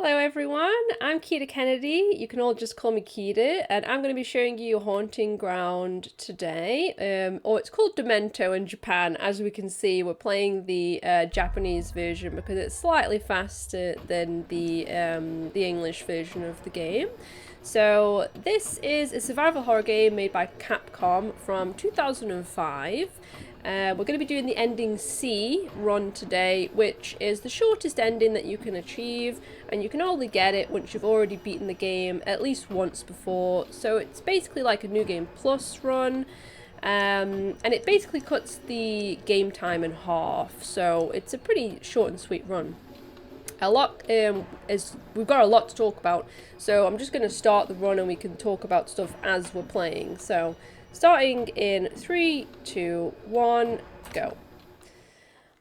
Hello everyone, I'm KeidaKennedy. You can all just call me Keida, and I'm going to be showing you Haunting Ground today. Or it's called Demento in Japan. As we can see, we're playing the Japanese version because it's slightly faster than the English version of the game. So this is a survival horror game made by Capcom from 2005. We're going to be doing the ending C run today, which is the shortest ending that you can achieve, and you can only get it once you've already beaten the game at least once before. So it's basically like a New Game Plus run, and it basically cuts the game time in half, so it's a pretty short and sweet run. We've got a lot to talk about, so I'm just going to start the run and we can talk about stuff as we're playing. So starting in 3, 2, 1, go.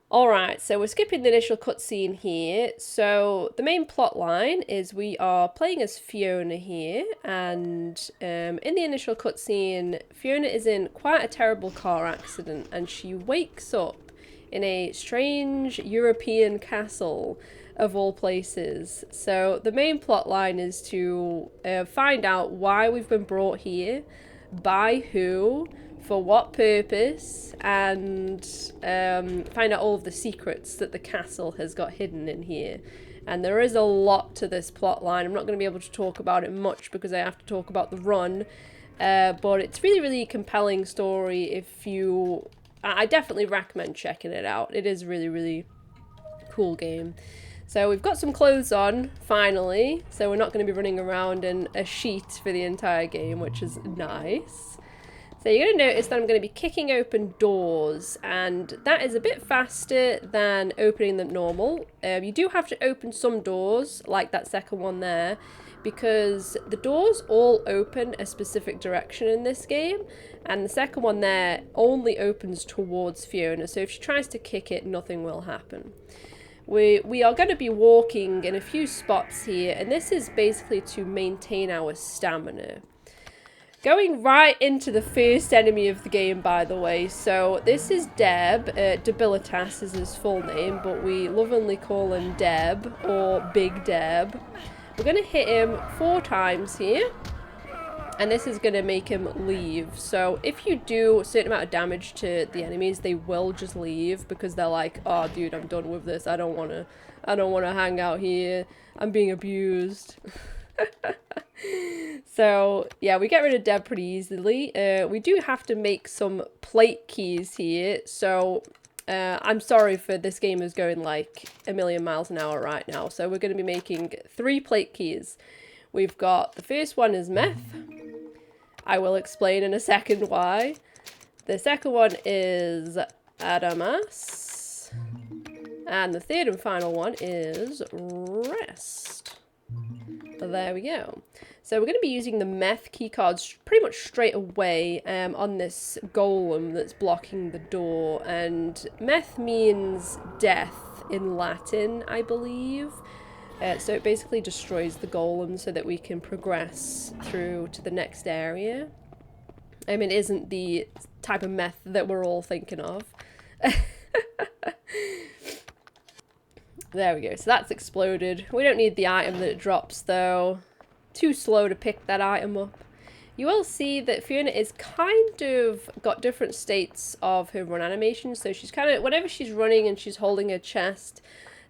Alright, so we're skipping the initial cutscene here. So the main plot line is we are playing as Fiona here, and in the initial cutscene, Fiona is in quite a terrible car accident and she wakes up in a strange European castle of all places. So the main plot line is to find out why we've been brought here, by who, for what purpose, and find out all of the secrets that the castle has got hidden in here. And there is a lot to this plot line. I'm not going to be able to talk about it much because I have to talk about the run, but it's really compelling story. I definitely recommend checking it out. It is a really cool game. So we've got some clothes on, finally, so we're not going to be running around in a sheet for the entire game, which is nice. So you're going to notice that I'm going to be kicking open doors, and that is a bit faster than opening them normal. You do have to open some doors, like that second one there, because the doors all open a specific direction in this game, and the second one there only opens towards Fiona, so if she tries to kick it, nothing will happen. We are going to be walking in a few spots here, and this is basically to maintain our stamina. Going right into the first enemy of the game, by the way. So this is Deb. Debilitas is his full name, but we lovingly call him Deb, or Big Deb. We're going to hit him 4 times here, and this is going to make him leave. So if you do a certain amount of damage to the enemies, they will just leave because they're like, oh dude, I'm done with this. I don't want to hang out here. I'm being abused. So yeah, we get rid of Deb pretty easily. We do have to make some plate keys here. So I'm sorry for this game is going like a million miles an hour right now. So we're going to be making 3 plate keys. We've got, the first one is meth. I will explain in a second why. The second one is Adamas. And the third and final one is rest. There we go. So we're going to be using the meth keycards pretty much straight away on this golem that's blocking the door. And meth means death in Latin, I believe. So it basically destroys the golem so that we can progress through to the next area. I mean, it isn't the type of meth that we're all thinking of. There we go. So that's exploded. We don't need the item that it drops, though. Too slow to pick that item up. You will see that Fiona is kind of got different states of her run animation. So she's kind of, whenever she's running and she's holding her chest,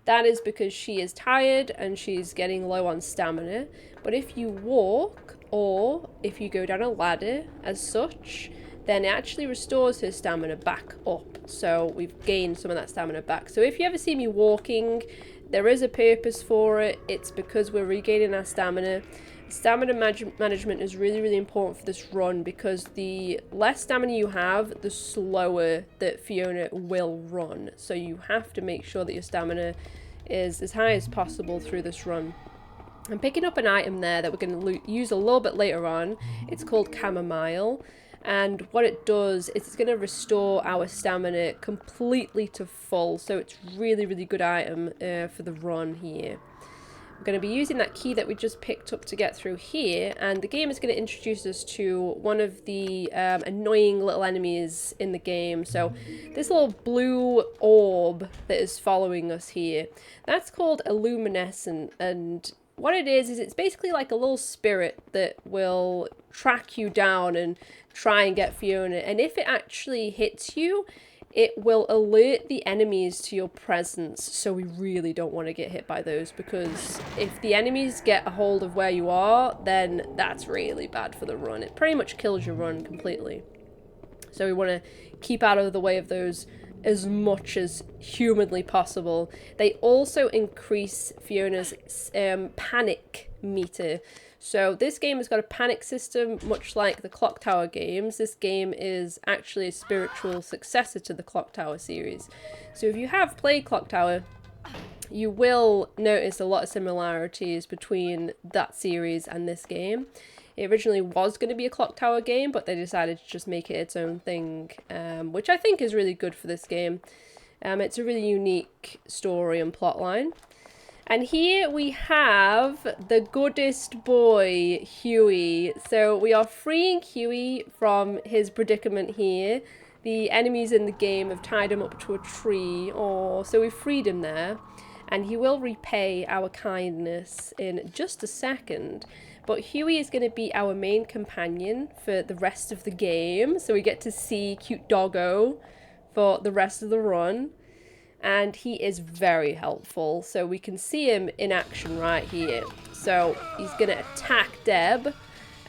that is because she is tired and she's getting low on stamina. But if you walk, or if you go down a ladder as such, then it actually restores her stamina back up. So we've gained some of that stamina back. So if you ever see me walking, there is a purpose for it. It's because we're regaining our stamina. Stamina management is really important for this run, because the less stamina you have, the slower that Fiona will run. So you have to make sure that your stamina is as high as possible through this run. I'm picking up an item there that we're going to use a little bit later on. It's called Chamomile, and what it does is it's going to restore our stamina completely to full. So it's really good item for the run here. We're going to be using that key that we just picked up to get through here, and the game is going to introduce us to one of the annoying little enemies in the game. So this little blue orb that is following us here, that's called a luminescent, and what it is it's basically like a little spirit that will track you down and try and get Fiona. And if it actually hits you, it will alert the enemies to your presence. So we really don't want to get hit by those, because if the enemies get a hold of where you are, then that's really bad for the run. It pretty much kills your run completely. So we want to keep out of the way of those as much as humanly possible. They also increase Fiona's panic meter. So this game has got a panic system, much like the Clock Tower games. This game is actually a spiritual successor to the Clock Tower series. So if you have played Clock Tower, you will notice a lot of similarities between that series and this game. It originally was going to be a Clock Tower game, but they decided to just make it its own thing, which I think is really good for this game. It's a really unique story and plotline. And here we have the goodest boy, Huey. So we are freeing Huey from his predicament here. The enemies in the game have tied him up to a tree. Oh, so we freed him there. And he will repay our kindness in just a second. But Huey is going to be our main companion for the rest of the game. So we get to see cute doggo for the rest of the run. And he is very helpful. So we can see him in action right here. So he's going to attack Deb.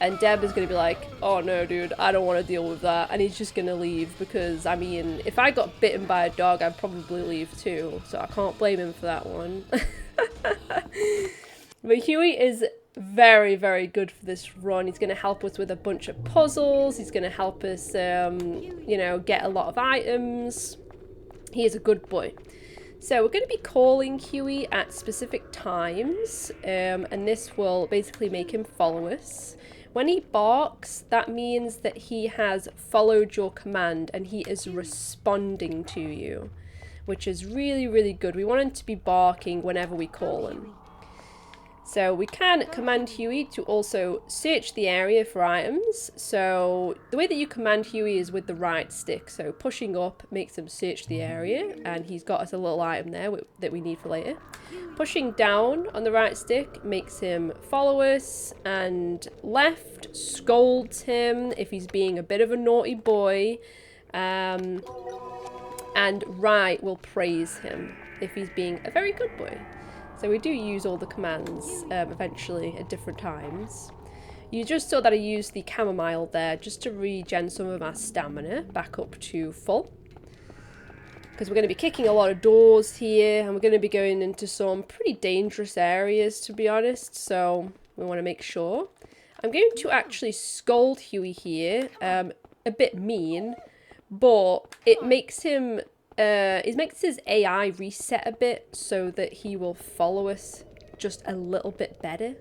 And Deb is going to be like, oh no, dude, I don't want to deal with that. And he's just going to leave because, I mean, if I got bitten by a dog, I'd probably leave too. So I can't blame him for that one. But Huey is very, very good for this run. He's going to help us with a bunch of puzzles. He's going to help us, you know, get a lot of items. He is a good boy. So we're going to be calling Huey at specific times, and this will basically make him follow us. When he barks, that means that he has followed your command and he is responding to you, which is really, really good. We want him to be barking whenever we call him. So we can command Huey to also search the area for items. So the way that you command Huey is with the right stick. So pushing up makes him search the area, and he's got us a little item there that we need for later. Pushing down on the right stick makes him follow us, and left scolds him if he's being a bit of a naughty boy, and right will praise him if he's being a very good boy. So we do use all the commands eventually at different times. You just saw that I used the chamomile there just to regen some of our stamina back up to full. Because we're going to be kicking a lot of doors here, and we're going to be going into some pretty dangerous areas, to be honest. So we want to make sure. I'm going to actually scold Huey here, a bit mean, but it makes him... it makes his AI reset a bit so that he will follow us just a little bit better.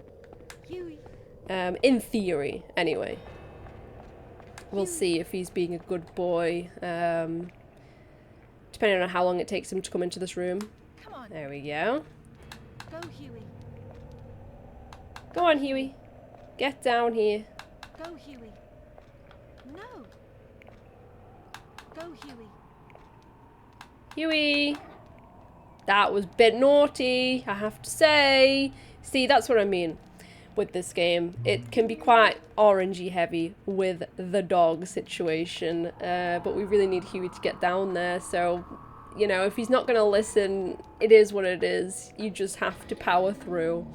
In theory, anyway. We'll see if he's being a good boy. Depending on how long it takes him to come into this room. Come on. There we go. Go, Huey. Go on, Huey. Get down here. Go, Huey. No. Go, Huey. Huey. That was a bit naughty, I have to say. See, that's what I mean with this game. It can be quite orangey heavy with the dog situation, but we really need Huey to get down there. So, you know, if he's not going to listen, it is what it is. You just have to power through.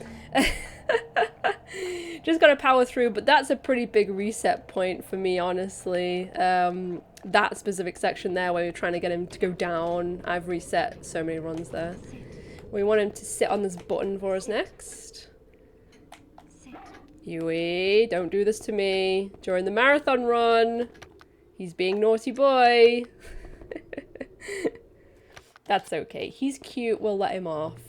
Just got to power through, but that's a pretty big reset point for me, honestly. That specific section there where you're trying to get him to go down, I've reset so many runs there. We want him to sit on this button for us next. Huey, don't do this to me. During the marathon run, he's being naughty boy. That's okay. He's cute. We'll let him off.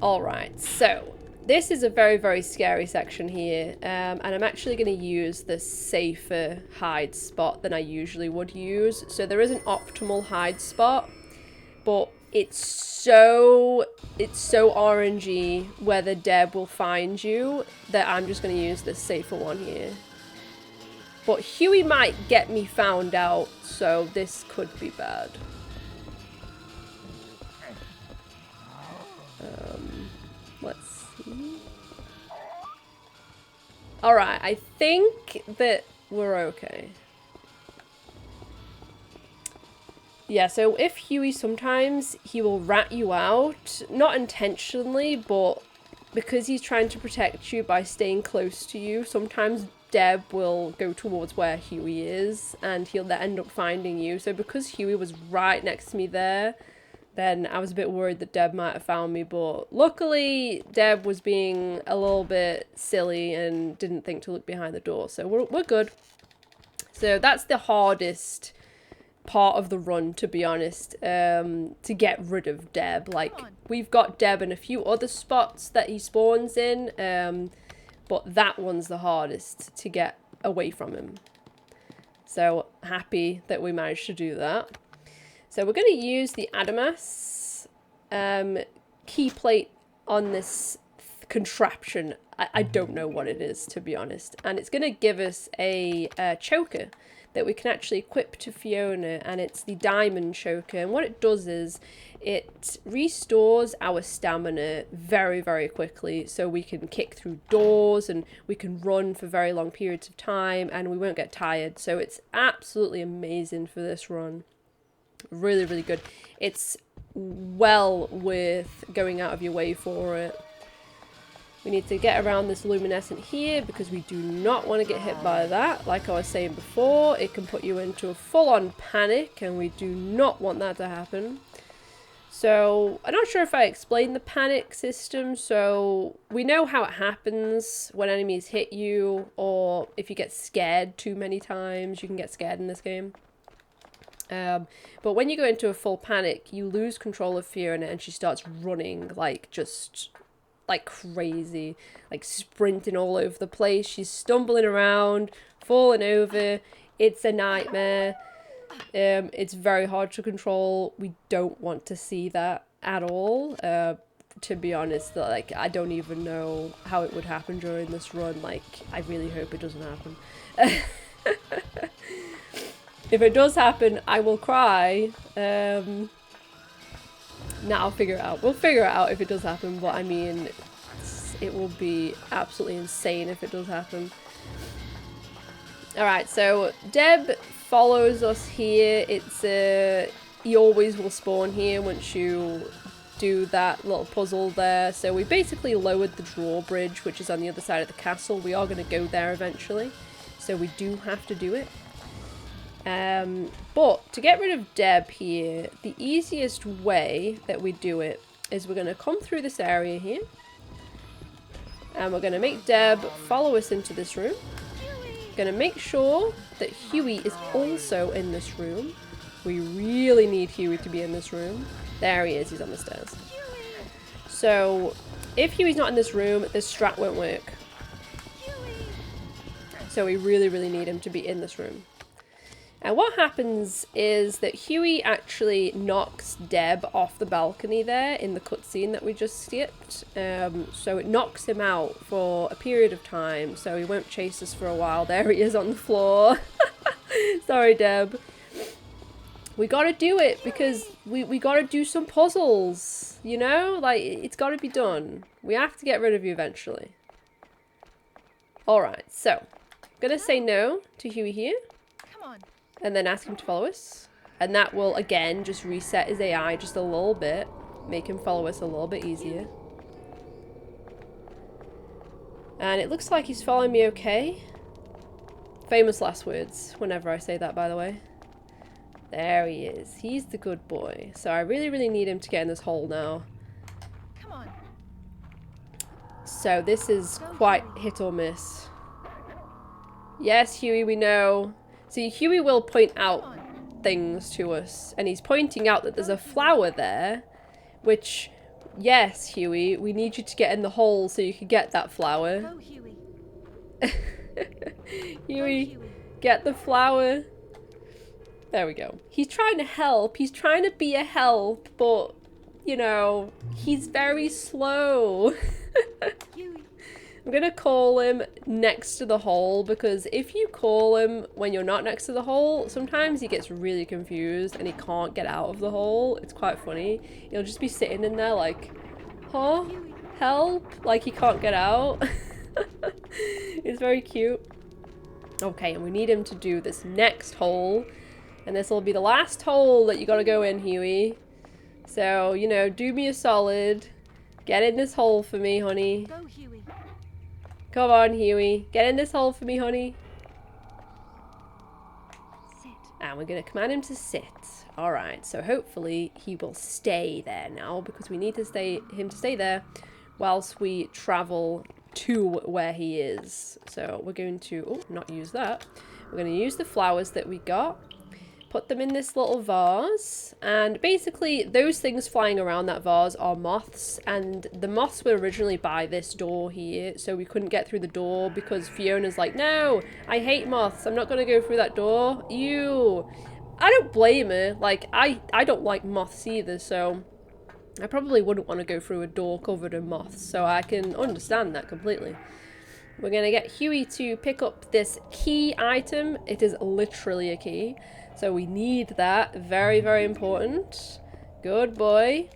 Alright, so this is a very, very scary section here, and I'm actually going to use the safer hide spot than I usually would use. So there is an optimal hide spot, but it's so orangey whether Deb will find you that I'm just going to use this safer one here. But Huey might get me found out, so this could be bad. Alright, I think that we're okay. Yeah, so if Huey sometimes, he will rat you out. Not intentionally, but because he's trying to protect you by staying close to you, sometimes Deb will go towards where Huey is and he'll end up finding you. So because Huey was right next to me there, then I was a bit worried that Deb might have found me, but luckily Deb was being a little bit silly and didn't think to look behind the door, so we're good. So that's the hardest part of the run, to be honest, to get rid of Deb. Like, we've got Deb in a few other spots that he spawns in, but that one's the hardest to get away from him. So happy that we managed to do that. So we're going to use the Adamas key plate on this contraption. I don't know what it is, to be honest. And it's going to give us a choker that we can actually equip to Fiona, and it's the diamond choker. And what it does is it restores our stamina very, very quickly, so we can kick through doors and we can run for very long periods of time and we won't get tired. So it's absolutely amazing for this run. Really, really good. It's well worth going out of your way for it. We need to get around this luminescent here because we do not want to get hit by that. Like I was saying before, it can put you into a full-on panic and we do not want that to happen. So I'm not sure if I explained the panic system. So we know how it happens when enemies hit you, or if you get scared too many times, you can get scared in this game. But when you go into a full panic, you lose control of Fiona and she starts running like just like crazy, like sprinting all over the place. She's stumbling around, falling over. It's a nightmare. It's very hard to control. We don't want to see that at all. To be honest, like, I don't even know how it would happen during this run. Like, I really hope it doesn't happen. If it does happen, I will cry. Nah, I'll figure it out. We'll figure it out if it does happen, but I mean, it will be absolutely insane if it does happen. Alright, so Deb follows us here. It's he always will spawn here once you do that little puzzle there. So we basically lowered the drawbridge, which is on the other side of the castle. We are going to go there eventually, so we do have to do it. But to get rid of Deb here, the easiest way that we do it is we're going to come through this area here. And we're going to make Deb follow us into this room. Going to make sure that Huey is also in this room. We really need Huey to be in this room. There he is, he's on the stairs. So, if Huey's not in this room, this strat won't work. So we really, really need him to be in this room. And what happens is that Huey actually knocks Deb off the balcony there in the cutscene that we just skipped. So it knocks him out for a period of time, so he won't chase us for a while. There he is on the floor. Sorry, Deb. We gotta do it because we gotta do some puzzles, you know? Like, it's gotta be done. We have to get rid of you eventually. Alright, so I'm gonna say no to Huey here. Come on. And then ask him to follow us. And that will, again, just reset his AI just a little bit. Make him follow us a little bit easier. And it looks like he's following me okay. Famous last words, whenever I say that, by the way. There he is. He's the good boy. So I really, really need him to get in this hole now. Come on. So this is quite hit or miss. Yes, Huey, we know. See, Huey will point out things to us, and he's pointing out that there's a flower there, which, yes, Huey, we need you to get in the hole so you can get that flower. Go, Huey. Huey, get the flower. There we go. He's trying to help. He's trying to be a help, but, you know, he's very slow. Huey. I'm gonna call him next to the hole, because if you call him when you're not next to the hole, sometimes he gets really confused and he can't get out of the hole. It's quite funny. He'll just be sitting in there like, huh? Help? Like he can't get out. It's very cute. Okay, and we need him to do this next hole. And this will be the last hole that you gotta go in, Huey. So, you know, do me a solid. Get in this hole for me, honey. Go, Huey. Come on, Huey. Get in this hole for me, honey. Sit. And we're gonna command him to sit. Alright, so hopefully he will stay there now, because we need to him to stay there whilst we travel to where he is. So we're going to not use that. We're going to use the flowers that we got, put them in this little vase, and basically those things flying around that vase are moths, and the moths were originally by this door here, so we couldn't get through the door because Fiona's like, no, I hate moths, I'm not going to go through that door. Ew. I don't blame her. Like, I don't like moths either, so I probably wouldn't want to go through a door covered in moths, so I can understand that completely. We're going to get Huey to pick up this key item. It is literally a key, so we need that. Very, very important. Good boy.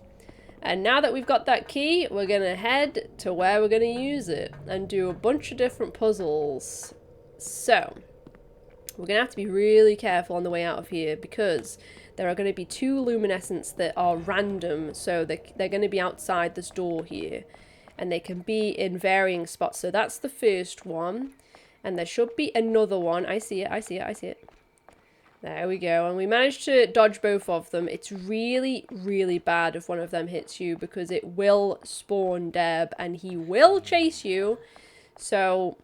And now that we've got that key, we're going to head to where we're going to use it and do a bunch of different puzzles. So we're going to have to be really careful on the way out of here, because there are going to be 2 luminescents that are random. So they're going to be outside this door here, and they can be in varying spots. So that's the first one, and there should be another one. I see it, I see it, I see it. There we go, and we managed to dodge both of them. It's really, really bad if one of them hits you, because it will spawn Deb, and he will chase you. So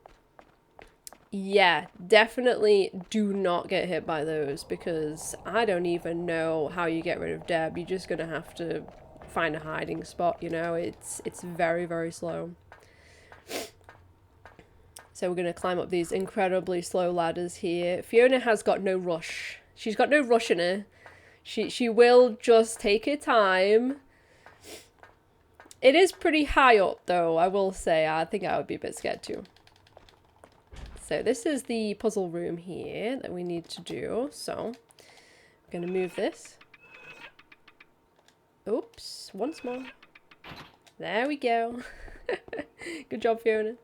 yeah, definitely do not get hit by those, because I don't even know how you get rid of Deb. You're just gonna have to find a hiding spot, you know. It's very, very slow. So we're gonna climb up these incredibly slow ladders here. Fiona has got no rush. She's got no rush in her. She will just take her time. It is pretty high up though, I will say. I think I would be a bit scared too. So this is the puzzle room here that we need to do. So I'm going to move this. Oops, once more. There we go. Good job, Fiona. I'm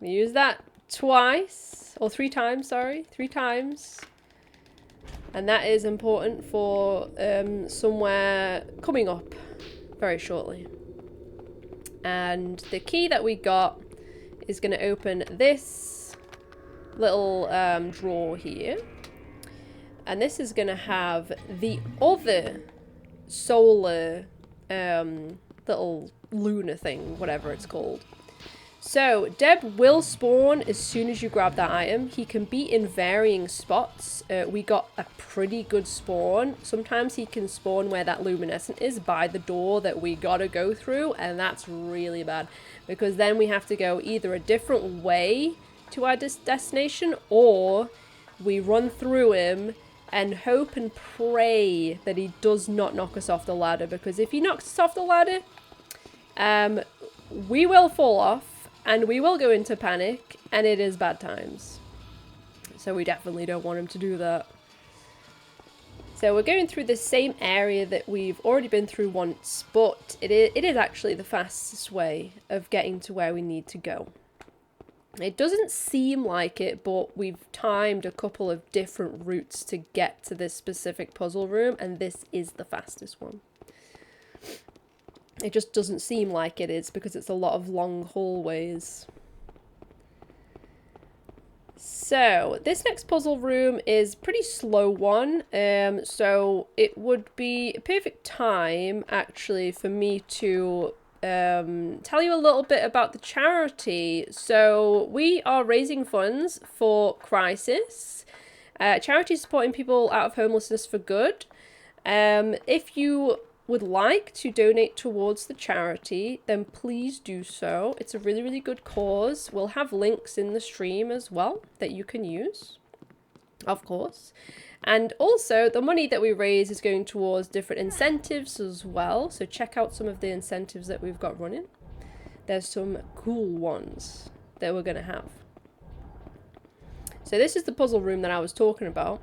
going to use that twice, or 3 times, sorry. 3 times. And that is important for somewhere coming up very shortly. And the key that we got is going to open this little drawer here, and this is gonna have the other solar little lunar thing, whatever it's called. So Deb will spawn as soon as you grab that item. He can be in varying spots. We got a pretty good spawn. Sometimes he can spawn where that luminescent is, by the door that we gotta go through, and that's really bad, because then we have to go either a different way to our destination, or we run through him and hope and pray that he does not knock us off the ladder, because if he knocks us off the ladder, we will fall off and we will go into panic, and it is bad times. So we definitely don't want him to do that. So we're going through the same area that we've already been through once, but it is actually the fastest way of getting to where we need to go. It doesn't seem like it, but we've timed a couple of different routes to get to this specific puzzle room, and this is the fastest one. It just doesn't seem like it is, because it's a lot of long hallways. So this next puzzle room is a pretty slow one, so it would be a perfect time actually for me to tell you a little bit about the charity. So we are raising funds for Crisis. Charity supporting people out of homelessness for good. If you would like to donate towards the charity, then please do so. It's a really, really good cause. We'll have links in the stream as well that you can use, of course. And also, the money that we raise is going towards different incentives as well. So check out some of the incentives that we've got running. There's some cool ones that we're going to have. So this is the puzzle room that I was talking about.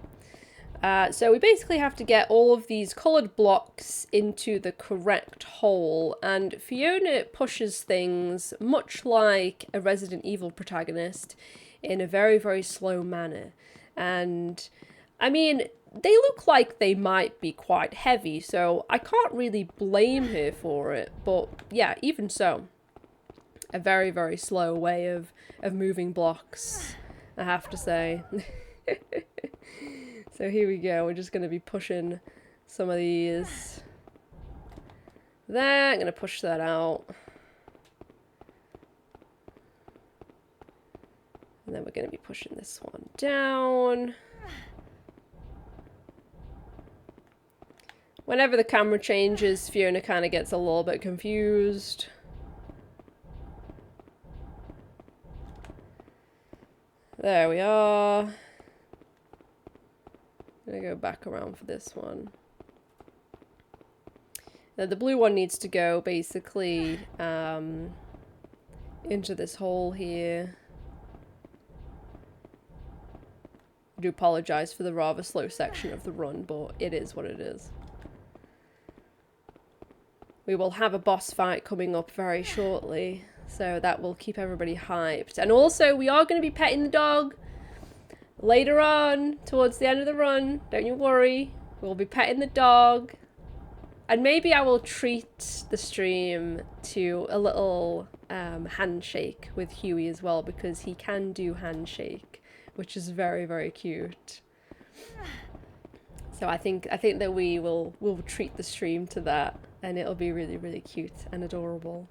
So we basically have to get all of these coloured blocks into the correct hole, and Fiona pushes things much like a Resident Evil protagonist in a very, very slow manner. And I mean, they look like they might be quite heavy, so I can't really blame her for it, but yeah, even so, a very, very slow way of moving blocks, I have to say. So here we go, we're just going to be pushing some of these there. I'm going to push that out. And then we're going to be pushing this one down. Whenever the camera changes, Fiona kind of gets a little bit confused. There we are. I'm gonna go back around for this one. Now the blue one needs to go basically into this hole here. I do apologise for the rather slow section of the run, but it is what it is. We will have a boss fight coming up very shortly, so that will keep everybody hyped. And also, we are going to be petting the dog later on, towards the end of the run. Don't you worry. We'll be petting the dog. And maybe I will treat the stream to a little handshake with Huey as well, because he can do handshake, which is very, very cute. So I think that we'll treat the stream to that, and it'll be really, really cute and adorable.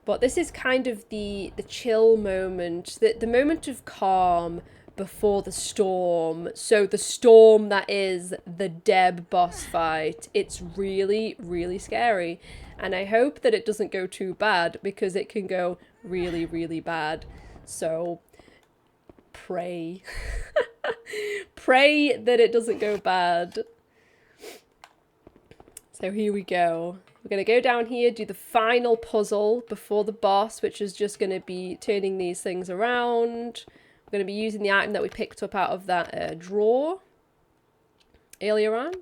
But this is kind of the chill moment, the moment of calm before the storm. So the storm that is the Deb boss fight. It's really, really scary. And I hope that it doesn't go too bad, because it can go really, really bad. So pray. Pray that it doesn't go bad. So here we go. We're going to go down here, do the final puzzle before the boss, which is just going to be turning these things around. We're going to be using the item that we picked up out of that drawer earlier on.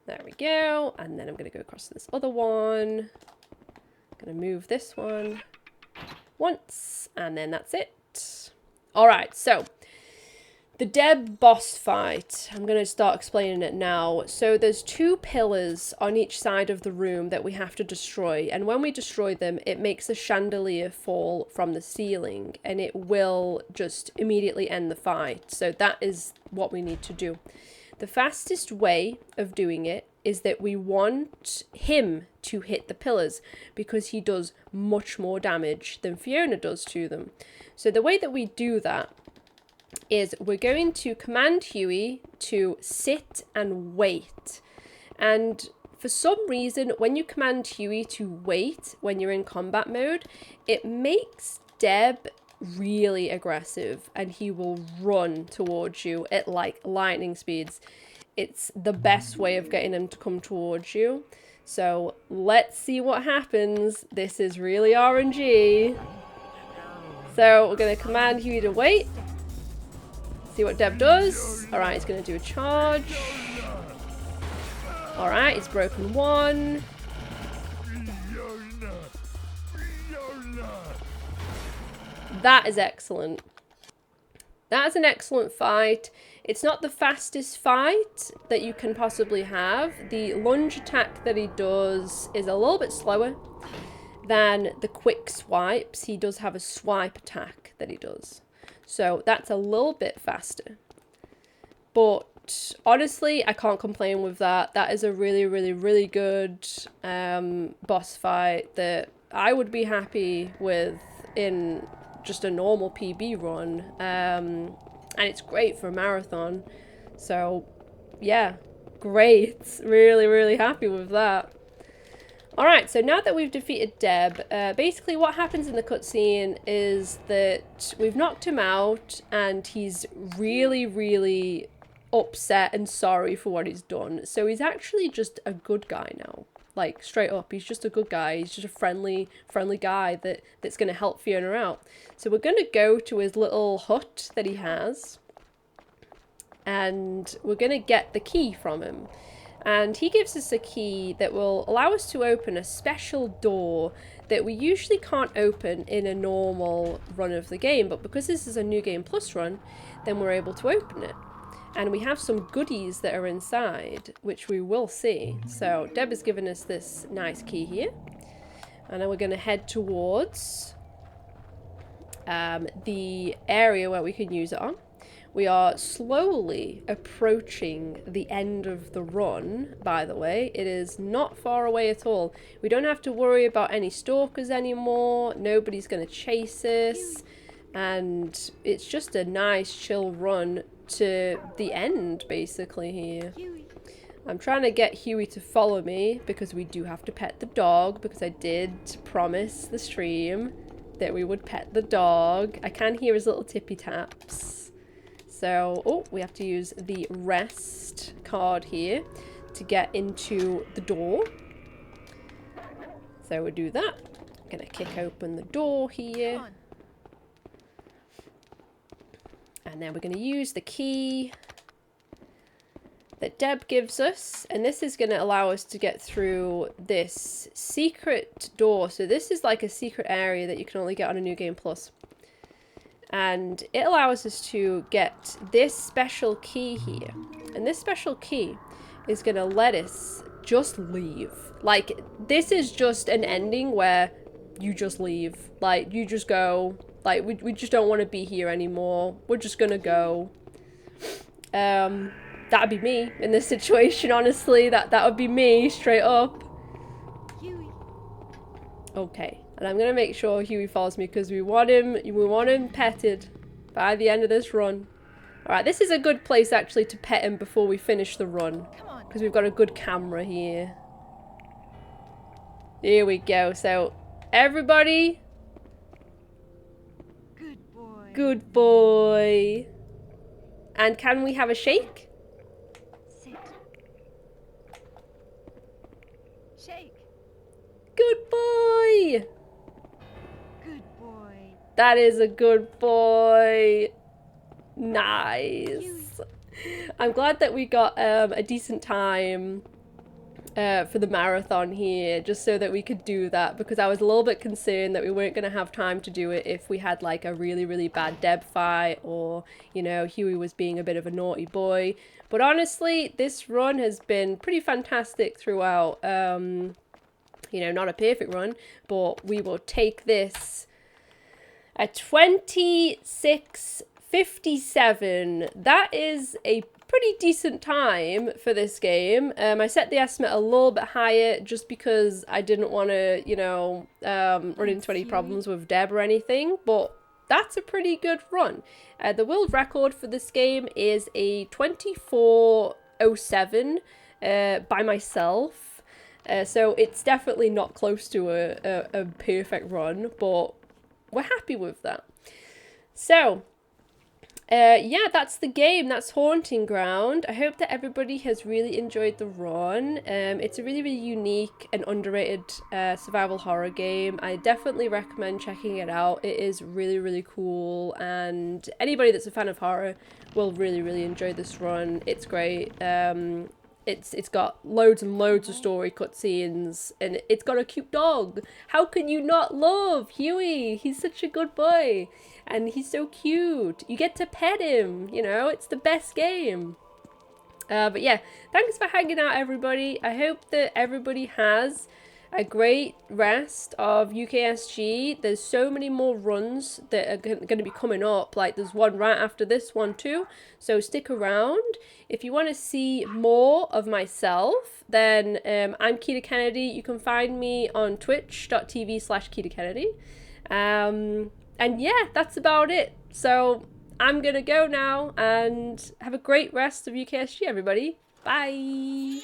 There we go. And then I'm going to go across to this other one. I'm going to move this one once, and then that's it. All right, so the Deb boss fight, I'm going to start explaining it now. So there's 2 pillars on each side of the room that we have to destroy. And when we destroy them, it makes a chandelier fall from the ceiling, and it will just immediately end the fight. So that is what we need to do. The fastest way of doing it is that we want him to hit the pillars, because he does much more damage than Fiona does to them. So the way that we do that is we're going to command Huey to sit and wait. And for some reason, when you command Huey to wait when you're in combat mode, it makes Deb really aggressive, and he will run towards you at like lightning speeds. It's the best way of getting him to come towards you. So let's see what happens. This is really RNG. So we're going to command Huey to wait. See what Deb does. Alright, he's going to do a charge. Alright, he's broken one. That is excellent. That is an excellent fight. It's not the fastest fight that you can possibly have. The lunge attack that he does is a little bit slower than the quick swipes. He does have a swipe attack that he does. So that's a little bit faster. But honestly, I can't complain with that. That is a really, really, really good boss fight that I would be happy with in just a normal PB run. And it's great for a marathon. So yeah, great. Really, really happy with that. Alright, so now that we've defeated Deb, basically what happens in the cutscene is that we've knocked him out, and he's really, really upset and sorry for what he's done. So he's actually just a good guy now. like straight up. He's just a good guy. He's just a friendly guy that's going to help Fiona out. So we're going to go to his little hut that he has, and we're going to get the key from him. And he gives us a key that will allow us to open a special door that we usually can't open in a normal run of the game, but because this is a New Game Plus run, then we're able to open it. And we have some goodies that are inside, which we will see. So Deb has given us this nice key here. And then we're going to head towards the area where we can use it on. We are slowly approaching the end of the run, by the way. It is not far away at all. We don't have to worry about any stalkers anymore. Nobody's going to chase us. And it's just a nice chill run to the end, basically, here. I'm trying to get Huey to follow me because we do have to pet the dog, because I did promise the stream that we would pet the dog. I can hear his little tippy taps. So, oh, we have to use the rest card here to get into the door. So we'll do that. I'm gonna kick open the door here. And then we're going to use the key that Deb gives us. And this is going to allow us to get through this secret door. So this is like a secret area that you can only get on a New Game Plus. And it allows us to get this special key here. And this special key is going to let us just leave. Like, this is just an ending where you just leave. Like, you just go. Like, we just don't want to be here anymore. We're just gonna go. That'd be me in this situation, honestly. That would be me, straight up. Huey. Okay, and I'm gonna make sure Huey follows me because we want him petted by the end of this run. Alright, this is a good place actually to pet him before we finish the run. Because we've got a good camera here. Here we go. So, everybody... Good boy. And can we have a shake? Sit. Shake. Good boy. Good boy. That is a good boy. Nice. I'm glad that we got a decent time for the marathon here, just so that we could do that, because I was a little bit concerned that we weren't going to have time to do it if we had like a really bad Deb fight, or, you know, Huey was being a bit of a naughty boy. But honestly, this run has been pretty fantastic throughout. You know, not a perfect run, but we will take this at 26:57. That is a pretty decent time for this game. I set the estimate a little bit higher just because I didn't want to, you know, run into any problems with Deb or anything, but that's a pretty good run. The world record for this game is a 24:07 by myself, so it's definitely not close to a perfect run, but we're happy with that. So yeah, that's the game. That's Haunting Ground. I hope that everybody has really enjoyed the run. It's a really unique and underrated survival horror game. I definitely recommend checking it out. It is really cool, and anybody that's a fan of horror will really enjoy this run. It's great. It's got loads and loads of story cutscenes, and it's got a cute dog. How can you not love Huey? He's such a good boy. And he's so cute. You get to pet him, you know, it's the best game. But yeah, thanks for hanging out, everybody. I hope that everybody has a great rest of UKSG. There's so many more runs that are going to be coming up. Like, there's one right after this one too. So stick around. If you want to see more of myself, then I'm KeidaKennedy. You can find me on twitch.tv/KeidaKennedy. And yeah, that's about it. So I'm going to go now, and have a great rest of UKSG, everybody. Bye.